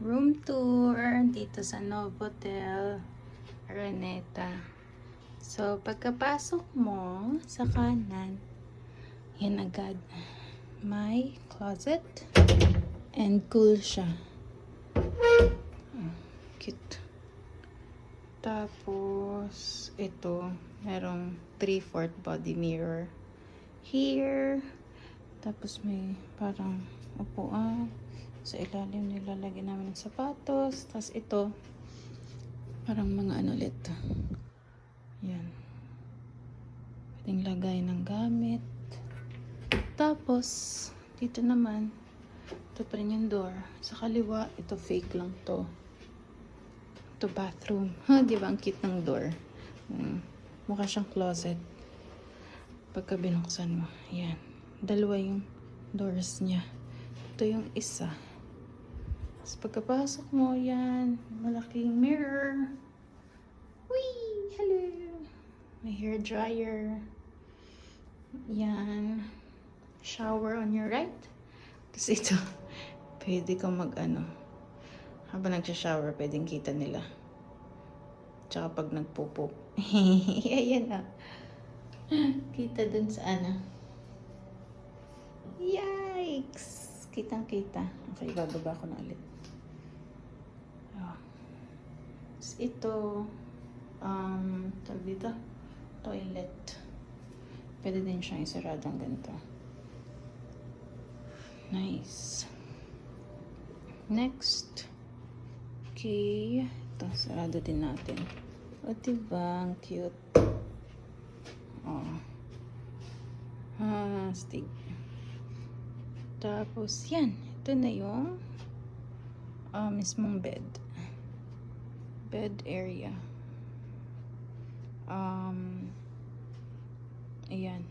room tour dito sa Novotel Araneta. So, pagkapasok mo sa kanan, yan agad. May closet and cool siya. Cute. Tapos, ito, merong 3/4 body mirror here. Tapos may parang upuan. Sa ilalim nilalagyan namin ng sapatos. Tapos ito, parang mga ano ulit. Yan. Pwedeng lagay ng gamit. Tapos, dito naman, ito pa rin yung door. Sa kaliwa, ito fake lang to. Ito bathroom. Di ba ang cute ng door? Mukha siyang closet. Pagka binuksan mo. Yan. Dalawa yung doors niya. Ito yung isa. Tapos pagkapasok mo, yan. Malaking mirror. Whee! Hello! May hair dryer. Yan. Shower on your right. Tapos ito, pwede kang mag-ano. Habang nagsha-shower, pwedeng kita nila. Tsaka pag nagpupop. Ayan na. Kita dun sa ano. Yikes! Kitang-kita. Okay, bababa ko na ulit. Oh. Tapos ito, tawag dito, toilet. Pwede din siyang isaradang ganito. Nice. Next. Okay. Ito, sarado din natin. O, diba? Ang cute. Oh. Stig. Tapos, yan. Ito na yung mismong bed. Bed area. Ayan.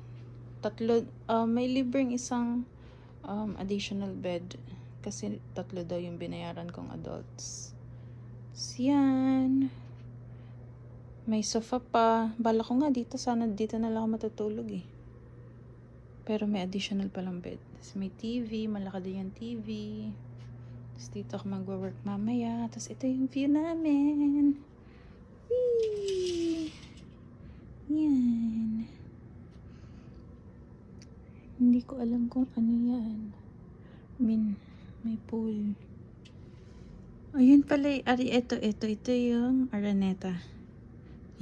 Tatlo, may libreng isang additional bed. Kasi tatlo daw yung binayaran kong adults. So, yan. May sofa pa. Bala ko nga dito. Sana dito na lang ako matutulog eh. Pero may additional palang bed. Tapos may TV. Malaki din yung TV. Tapos dito ako mag-work mamaya. Tapos ito yung view namin. Whee! Yan. Hindi ko alam kung ano yan. May pool. Ayun pala. Ito yung Araneta.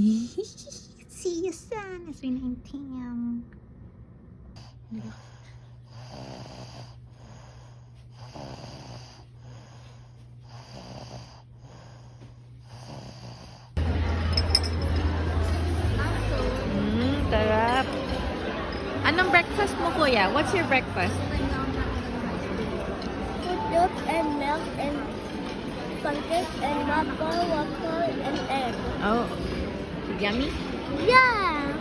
See you soon. It's been 19. Tarap. Anong breakfast mo, kuya? What's your breakfast? Milk and milk and pancakes and waffle and egg. Oh, yummy. Yeah.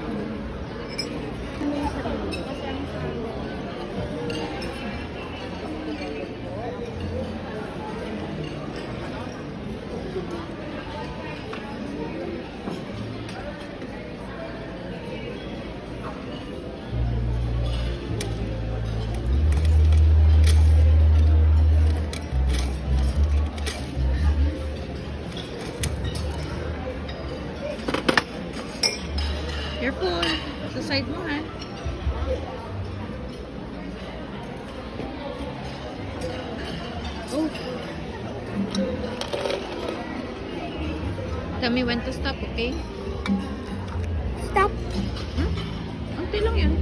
Your food. Sa side mo, ha? Oh. Tell me when to stop, okay? Stop. Ante lang yan.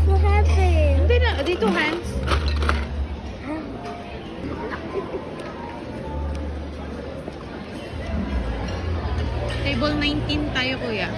So heavy. Hindi na. Dito, hands. Table 19 tayo, kuya.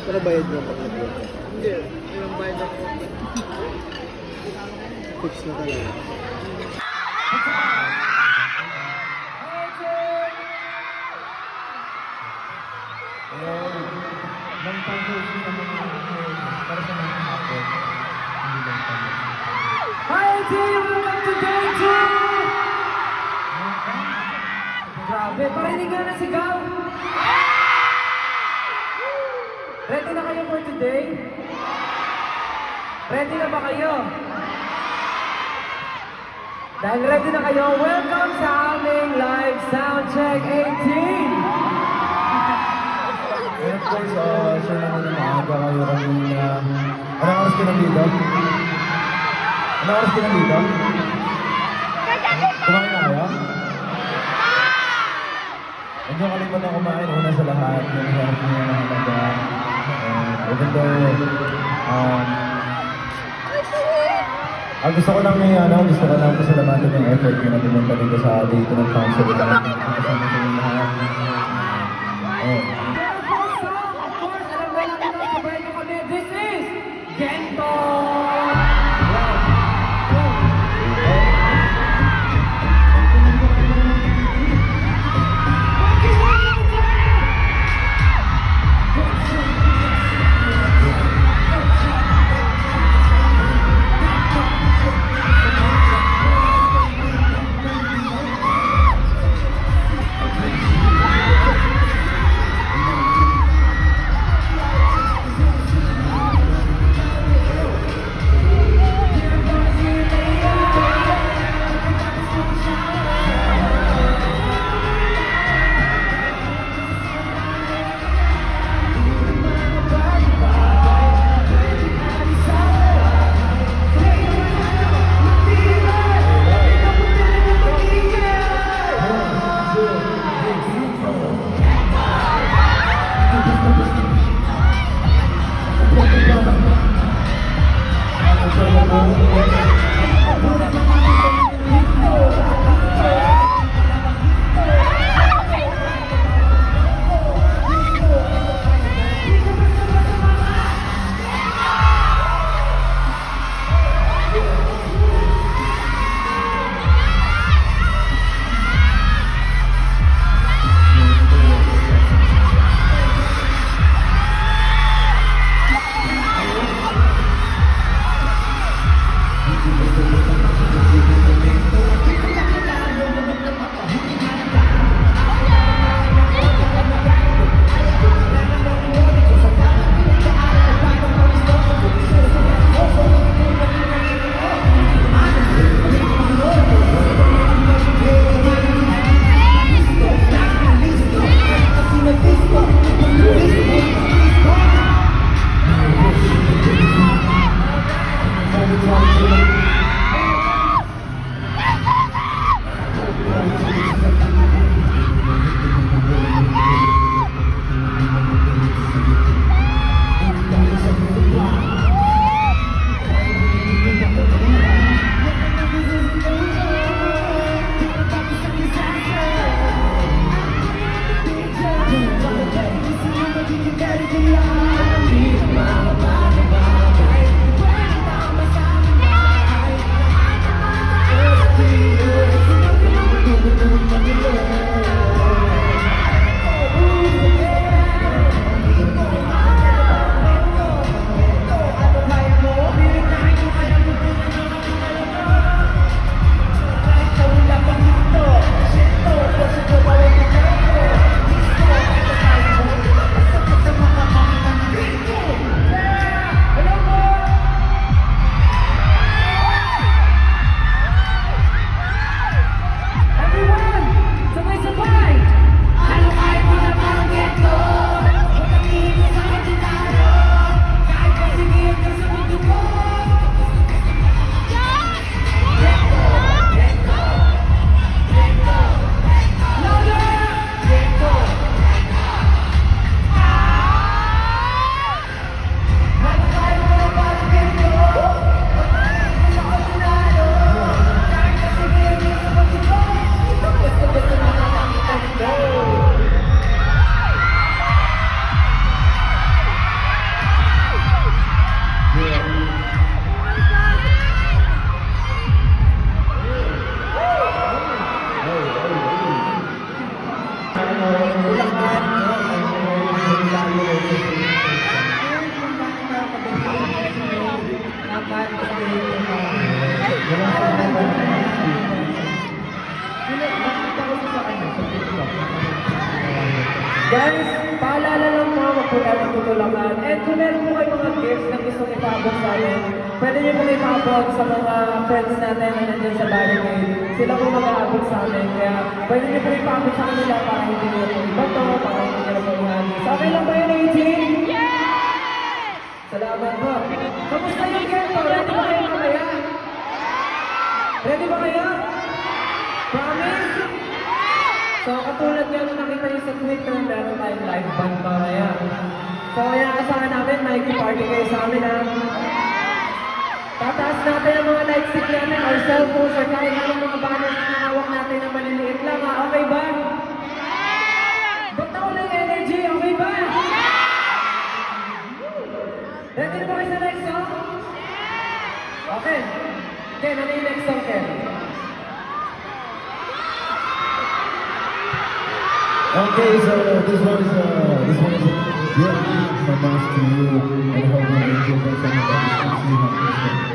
Pero bayad mo pag nag-work? Hindi. Yung bayad ako. Fix na talaga. Lang tayo sa mga para sa mga hapon. Hindi lang tayo. Hi, Jay! Welcome to Day Ready ka na sigaw? Ready na kayo for today? Ready na ba kayo? Dahil ready na kayo, welcome sa aming live soundcheck 18! And of course, sure naman na maaga kayo kanina. Anong oras ka nandito? Anong oras ka nandito? Kumain na kayo? Huwag niyo kalimutan kumain. Una sa lahat, yung health niyo na halaga. Even though, gusto ko lang pasalamatan yung effort niyo na pumunta dito sa dito ng council. Kasama sa inyo lahat. Of course, alam mo natin na sabay ko kami. This is Gento! Guys, paalala lang po, wag po tayo magtutulakan. And kung meron po kayo mga gifts na gusto ipabot sa amin, pwede niyo po ipabot sa mga friends natin na nandun sa barricade. Sila po mag-aabot sa amin. Kaya pwede niyo po ipabot sa kanila para hindi niyo po ibato, para hindi niyo po ihagis. Okay lang ba yun, 18? Salamat po. Kamusta yung kento? Ready ba kayo mamaya? Ready ba kayo? Promise? So, katulad nga nung nakita niyo sa Twitter, meron tayong live band mamaya. So, kaya asahan namin, makikiparte kayo sa amin, ha? Tataas natin ang mga light stick natin, our cellphones, or kahit anong mga banners na hawak natin na maliliit lang, ha? Okay ba? Ba't ako ng energy? Okay ba? Ready na ba kayo sa next song? Okay. Ken, ano yung next song, Ken? Okay, so this one is a great gift from us to you. I hope you enjoy that song. Actually, have this one.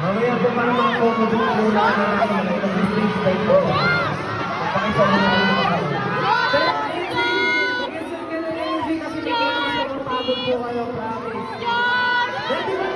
Mamaya po para mga photo din po namin natin mag-stage by po. Pakita mo namin mga pero mag-isip ka na energy kasi may kailangan sa pagod po kayo, promise. Ready ba